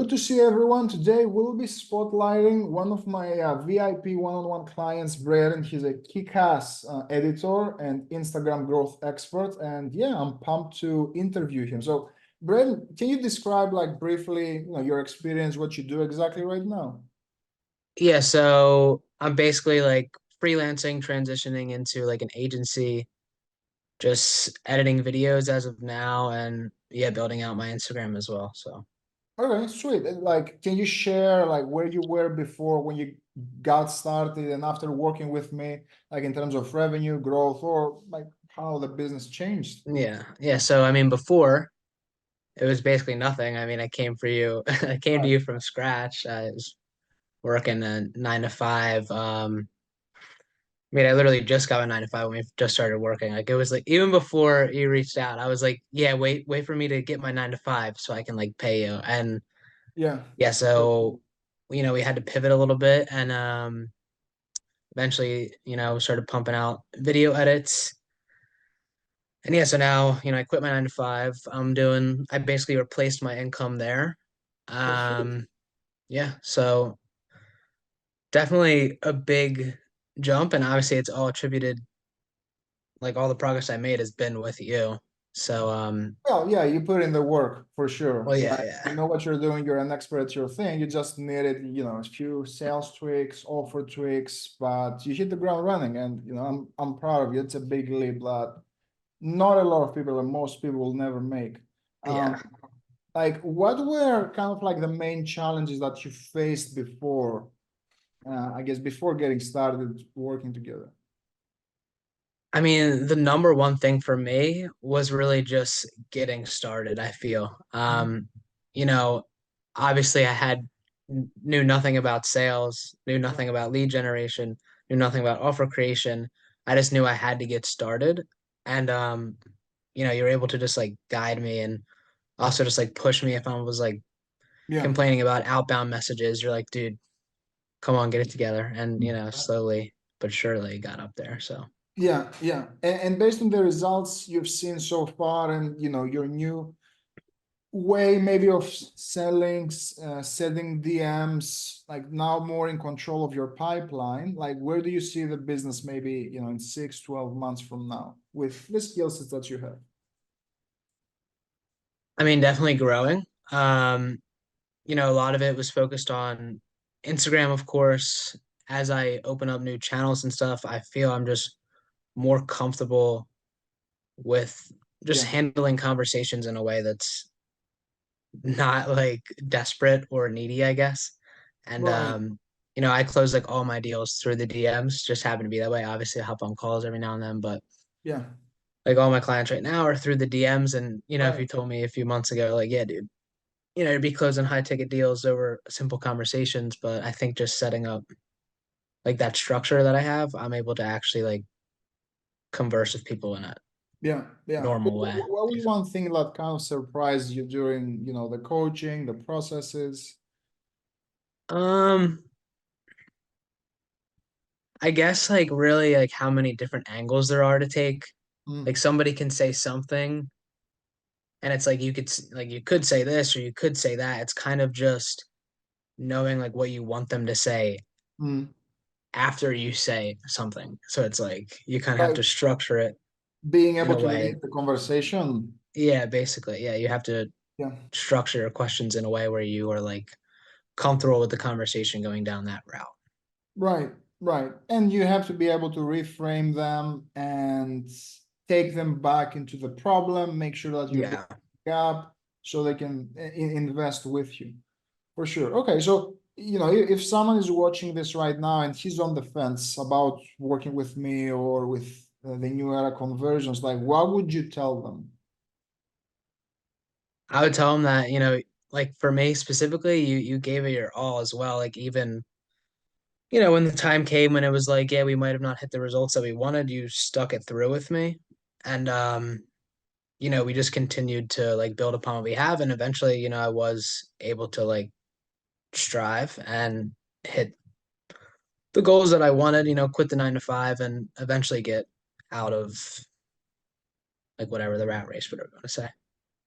Good to see everyone. Today we'll be spotlighting one of my VIP one-on-one clients, Braden. He's a kick-ass editor and Instagram growth expert. And yeah, I'm pumped to interview him. So, Braden, can you describe like briefly, your experience, what you do exactly right now? Yeah, so I'm basically like freelancing, transitioning into like an agency, just editing videos as of now, and yeah, building out my Instagram as well. So, Okay, sweet. And like, can you share like where you were before when you got started and after working with me, like in terms of revenue growth or like how the business changed? yeah. So, I mean, before it was basically nothing. I mean, I came for you, I came to Right. you from scratch. I was working a 9 to 5. I mean, I literally just got a 9 to 5 when we just started working. Like, it was like even before you reached out, I was like, yeah, wait for me to get my 9 to 5 so I can like pay you. And Yeah. yeah, so we had to pivot a little bit and eventually, started pumping out video edits. And yeah, so now, I quit my 9 to 5. I basically replaced my income there. Oh, sweet. Um, yeah, so definitely a big jump, and obviously it's all attributed, like all the progress I made has been with you. So Well, yeah, you put in the work for sure. well, yeah, Like yeah. you know what you're doing, you're an expert at your thing. You just needed, a few sales tweaks, offer tweaks, but you hit the ground running and I'm proud of you. It's a big leap that not a lot of people and most people will never make. Yeah. Um, like what were kind of like the main challenges that you faced before, I guess before getting started working together? I mean, the number one thing for me was really just getting started, I feel. You know, obviously I had knew nothing about sales, knew nothing about lead generation, knew nothing about offer creation. I just knew I had to get started. And you're able to just like guide me and also just like push me if I was like Yeah. complaining about outbound messages. You're like, dude, come on, get it together. And slowly but surely got up there. So Yeah, yeah. And based on the results you've seen so far and your new way maybe of selling, setting DMs, like now more in control of your pipeline, like where do you see the business maybe, in 6, 12 months from now with the skill sets that you have? I mean, definitely growing. Um, a lot of it was focused on Instagram, of course. As I open up new channels and stuff, I feel I'm just more comfortable with just Yeah, handling conversations in a way that's not like desperate or needy, I guess. And right. I close like all my deals through the DMs, just happen to be that way. Obviously, I hop on calls every now and then, but Yeah, like all my clients right now are through the DMs. And if right. you told me a few months ago, like, yeah, dude, you'd be closing high ticket deals over simple conversations. But I think just setting up like that structure that I have, I'm able to actually like converse with people in a Yeah, yeah. normal way, What was basically. one thing that kind of surprised you during, the coaching, the processes? Um, I guess like really like how many different angles there are to take. Like Mm, somebody can say something and it's like you could say this or you could say that. It's kind of just knowing like what you want them to say mm. after you say something. So it's like you kind of have Like to structure it being in able a to way. lead the conversation. Yeah, basically. Yeah, you have to Yeah. structure your questions in a way where you are like comfortable with the conversation going down that route. Right, right. And you have to be able to reframe them and take them back into the problem, make sure that you're Yeah. bridging the gap so they can invest with you. For sure. Okay, so if someone is watching this right now and he's on the fence about working with me or with the new era conversions, like what would you tell them? I would tell them that, like for me specifically, you gave it your all as well. Like even, when the time came when it was like, yeah, we might have not hit the results that we wanted, you stuck it through with me. And we just continued to like build upon what we have. And eventually, I was able to like strive and hit the goals that I wanted, quit the 9 to 5 and eventually get out of like whatever the rat race, whatever you want to say.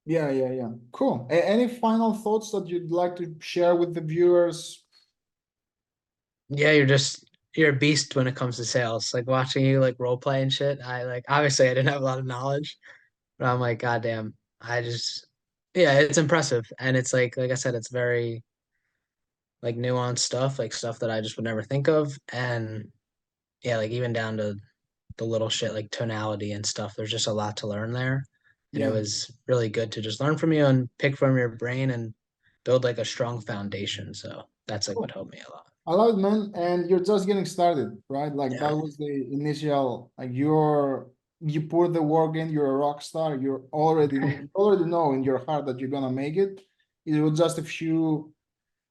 Yeah. Cool. Any final thoughts that you'd like to share with the viewers? Yeah, you're a beast when it comes to sales. Like watching you like role play and shit. I like obviously I didn't have a lot of knowledge, but I'm like, goddamn, I just yeah, it's impressive. And it's like I said, it's very like nuanced stuff, like stuff that I just would never think of. And yeah, like even down to the little shit like tonality and stuff. There's just a lot to learn there. And it Yeah. was really good to just learn from you and pick from your brain and build like a strong foundation. So that's like what Cool. helped me a lot. I love it, man. And you're just getting started, right? Like Yeah, that was the initial, like you put the work in, you're a rock star, you already know in your heart that you're gonna make it. It was just a few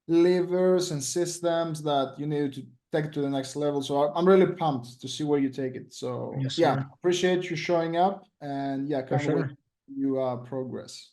levers and systems that you need to take it to the next level. So I'm really pumped to see where you take it. So yes, yeah, sir. appreciate you showing up and yeah, For can't wait sure. to you progress.